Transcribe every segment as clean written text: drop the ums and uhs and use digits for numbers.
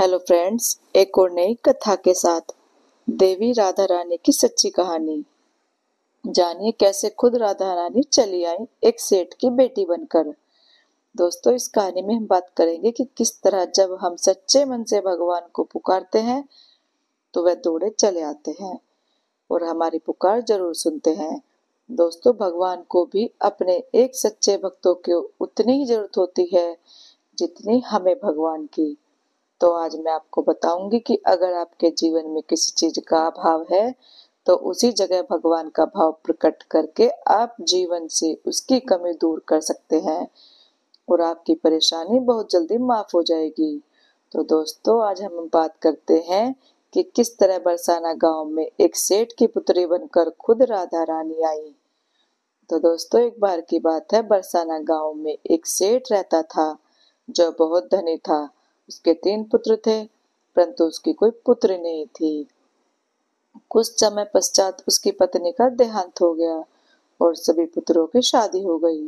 Hello friends, एक और नई कथा के साथ देवी राधा रानी की सच्ची कहानी जानिए कैसे खुद राधा रानी चली आई एक सेठ की बेटी बनकर। दोस्तों, इस कहानी में हम बात करेंगे कि किस तरह जब हम सच्चे मन से भगवान को पुकारते हैं तो वह दौड़े चले आते हैं और हमारी पुकार जरूर सुनते हैं। दोस्तों, भगवान को भी अपने एक सच्चे भक्तों की उतनी ही जरूरत होती है जितनी हमें भगवान की। तो आज मैं आपको बताऊंगी कि अगर आपके जीवन में किसी चीज का अभाव है तो उसी जगह भगवान का भाव प्रकट करके आप जीवन से उसकी कमी दूर कर सकते हैं और आपकी परेशानी बहुत जल्दी माफ हो जाएगी। तो दोस्तों, आज हम बात करते हैं कि किस तरह बरसाना गांव में एक सेठ की पुत्री बनकर खुद राधा रानी आई। तो दोस्तों, एक बार की बात है, बरसाना गांव में एक सेठ रहता था जो बहुत धनी था। उसके 3 पुत्र थे, परंतु उसकी कोई पुत्री नहीं थी। कुछ समय पश्चात उसकी पत्नी का देहांत हो गया और सभी पुत्रों की शादी हो गई।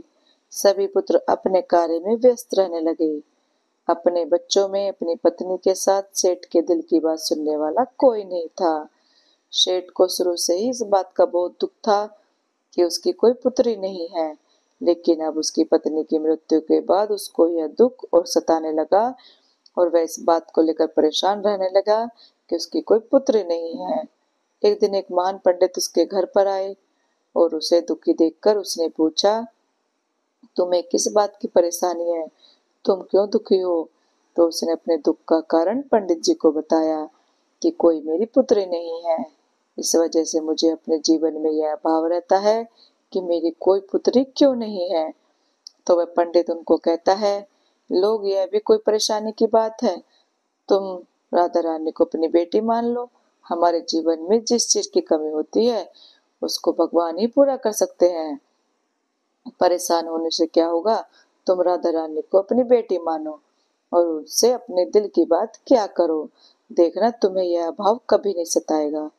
सभी पुत्र अपने कार्य में व्यस्त रहने लगे। अपने बच्चों में अपनी पत्नी के साथ सेठ के दिल की बात सुनने वाला कोई नहीं था। सेठ को शुरू से ही इस बात का बहुत दुख था कि उसकी कोई पुत्री नहीं है, लेकिन अब उसकी पत्नी की मृत्यु के बाद उसको यह दुख और सताने लगा और वह इस बात को लेकर परेशान रहने लगा कि उसकी कोई पुत्री नहीं है। एक दिन एक महान पंडित उसके घर पर आए और उसे दुखी देखकर उसने पूछा, तुम्हें किस बात की परेशानी है? तुम क्यों दुखी हो? तो उसने अपने दुख का कारण पंडित जी को बताया कि कोई मेरी पुत्री नहीं है। इस वजह से मुझे अपने जीवन में यह भाव रहता है कि मेरी कोई पुत्री क्यों नहीं है। तो वह पंडित उनको कहता है, लोग, यह भी कोई परेशानी की बात है? तुम राधा रानी को अपनी बेटी मान लो। हमारे जीवन में जिस चीज की कमी होती है उसको भगवान ही पूरा कर सकते हैं। परेशान होने से क्या होगा? तुम राधा रानी को अपनी बेटी मानो और उससे अपने दिल की बात क्या करो। देखना, तुम्हें यह अभाव कभी नहीं सताएगा।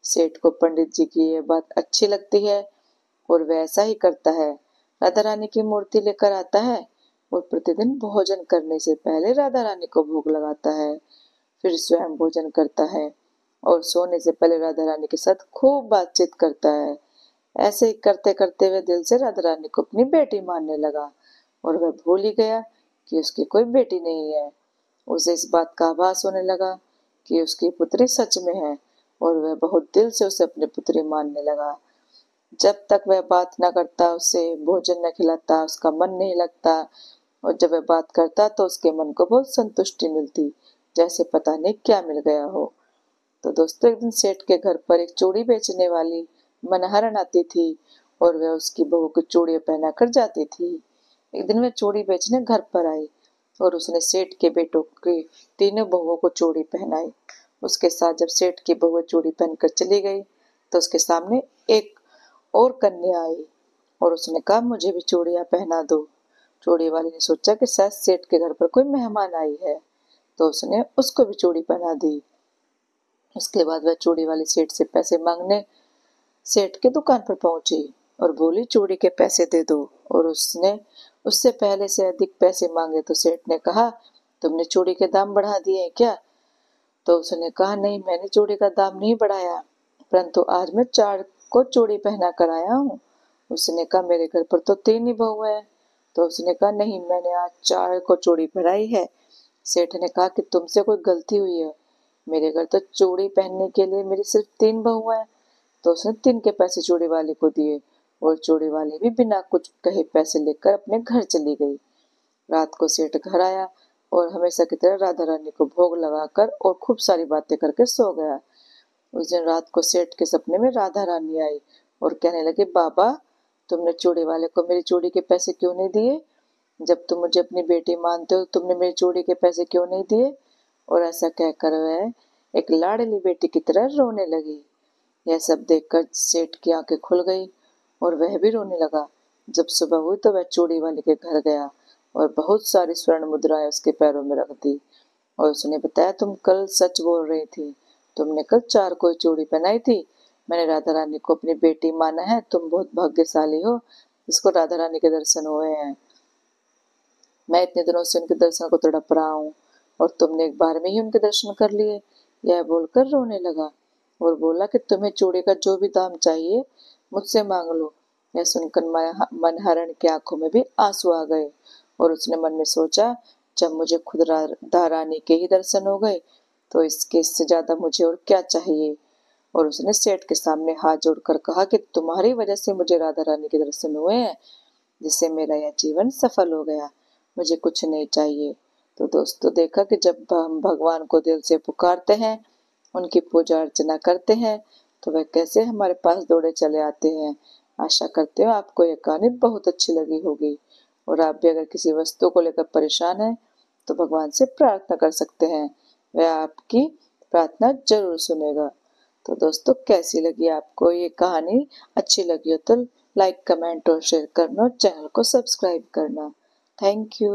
सेठ को पंडित जी की यह बात अच्छी लगती है और वह ऐसा ही करता है। राधा रानी की मूर्ति लेकर आता है और प्रतिदिन भोजन करने से पहले राधा रानी को भोग लगाता है, फिर स्वयं भोजन करता है और सोने से पहले राधा रानी के साथ खूब बातचीत करता है। ऐसे ही करते करते वह दिल से राधा रानी को अपनी बेटी मानने लगा और वह भूल ही गया कि उसकी कोई बेटी नहीं है। उसे इस बात का आभास होने लगा कि उसकी पुत्री सच में है और वह बहुत दिल से उसे अपनी पुत्री मानने लगा। जब तक वह बात न करता, उसे भोजन न खिलाता, उसका मन नहीं लगता और जब वह बात करता तो उसके मन को बहुत संतुष्टि मिलती, जैसे पता नहीं क्या मिल गया हो। तो दोस्तों, एक दिन सेठ के घर पर एक चूड़ी बेचने वाली मनहरन आती थी और वह उसकी बहू को चूड़ियां पहना कर जाती थी। एक दिन वह चूड़ी बेचने घर पर आई और उसने सेठ के बेटों की तीनों बहुओं को चूड़ी पहनाई। उसके साथ जब सेठ की बहू चूड़ी पहनकर चली गई तो उसके सामने एक और कन्या आई और उसने कहा, मुझे भी चूड़ियां पहना दो। चूड़ी वाली ने सोचा कि शायद सेठ के घर पर कोई मेहमान आई है, तो उसने उसको भी चूड़ी पहना दी। उसके बाद वह चूड़ी वाली सेठ से पैसे मांगने सेठ की दुकान पर पहुंची और बोली, चूड़ी के पैसे दे दो। और उसने उससे पहले से अधिक पैसे मांगे तो सेठ ने कहा, तुमने चूड़ी के दाम बढ़ा दिए हैं क्या? तो उसने कहा, नहीं, मैंने चूड़ी का दाम नहीं बढ़ाया, परंतु आज मैं 4 को चूड़ी पहना कर आया हूँ। उसने कहा, मेरे घर पर तो 3 ही बहू है। तो उसने कहा, नहीं, मैंने आज 4 को चूड़ी पहनाई है। सेठ ने कहा कि तुमसे कोई गलती हुई है, मेरे घर तो चूड़ी पहनने के लिए मेरी सिर्फ 3 बहू है। तो उसने 3 के पैसे चूड़ी वाले को दिए और चूड़ी वाली भी बिना कुछ कहे पैसे लेकर अपने घर चली गई। रात को सेठ घर आया और हमेशा की तरह राधा रानी को भोग लगाकर और खूब सारी बातें करके सो गया। उस दिन रात को सेठ के सपने में राधा रानी आई और कहने लगी, बाबा, तुमने चूड़ी वाले को मेरी चूड़ी के पैसे क्यों नहीं दिए? जब तुम मुझे अपनी बेटी मानते हो, तुमने मेरी चूड़ी के पैसे क्यों नहीं दिए? और ऐसा कहकर वह एक लाडली बेटी की तरह रोने लगी। यह सब देखकर सेठ की आंखें खुल गई और वह भी रोने लगा। जब सुबह हुई तो वह चूड़ी वाले के घर गया और बहुत सारी स्वर्ण मुद्राएं उसके पैरों में रख दी और उसने बताया, तुम कल सच बोल रही थी, तुमने कल 4 को चूड़ी पहनाई थी। मैंने राधा रानी को अपनी बेटी माना है। तुम बहुत भाग्यशाली हो जिसको राधा रानी के दर्शन हुए हैं। मैं इतने दिनों से उनके दर्शन को तड़प रहा हूँ और तुमने एक बार में ही उनके दर्शन कर लिए। यह बोलकर रोने लगा और बोला कि तुम्हें चूड़ी का जो भी दाम चाहिए मुझसे मांग लो। यह सुनकर मनहरण की आंखों में भी आंसू आ गए और उसने मन में सोचा, जब मुझे खुद राधा रानी के ही दर्शन हो गए तो इससे ज्यादा मुझे और क्या चाहिए। और उसने सेठ के सामने हाथ जोड़कर कहा कि तुम्हारी वजह से मुझे राधा रानी के दर्शन हुए हैं, जिससे मेरा यह जीवन सफल हो गया। मुझे कुछ नहीं चाहिए। तो दोस्तों देखा कि जब हम भगवान को दिल से पुकारते हैं, उनकी पूजा अर्चना करते हैं, तो वह कैसे हमारे पास दौड़े चले आते हैं। आशा करते हो आपको यह कहानी बहुत अच्छी लगी होगी और आप भी अगर किसी वस्तु को लेकर परेशान हैं तो भगवान से प्रार्थना कर सकते हैं, वह आपकी प्रार्थना जरूर सुनेगा। तो दोस्तों कैसी लगी आपको ये कहानी? अच्छी लगी हो तो लाइक कमेंट और शेयर करना और चैनल को सब्सक्राइब करना। Thank you.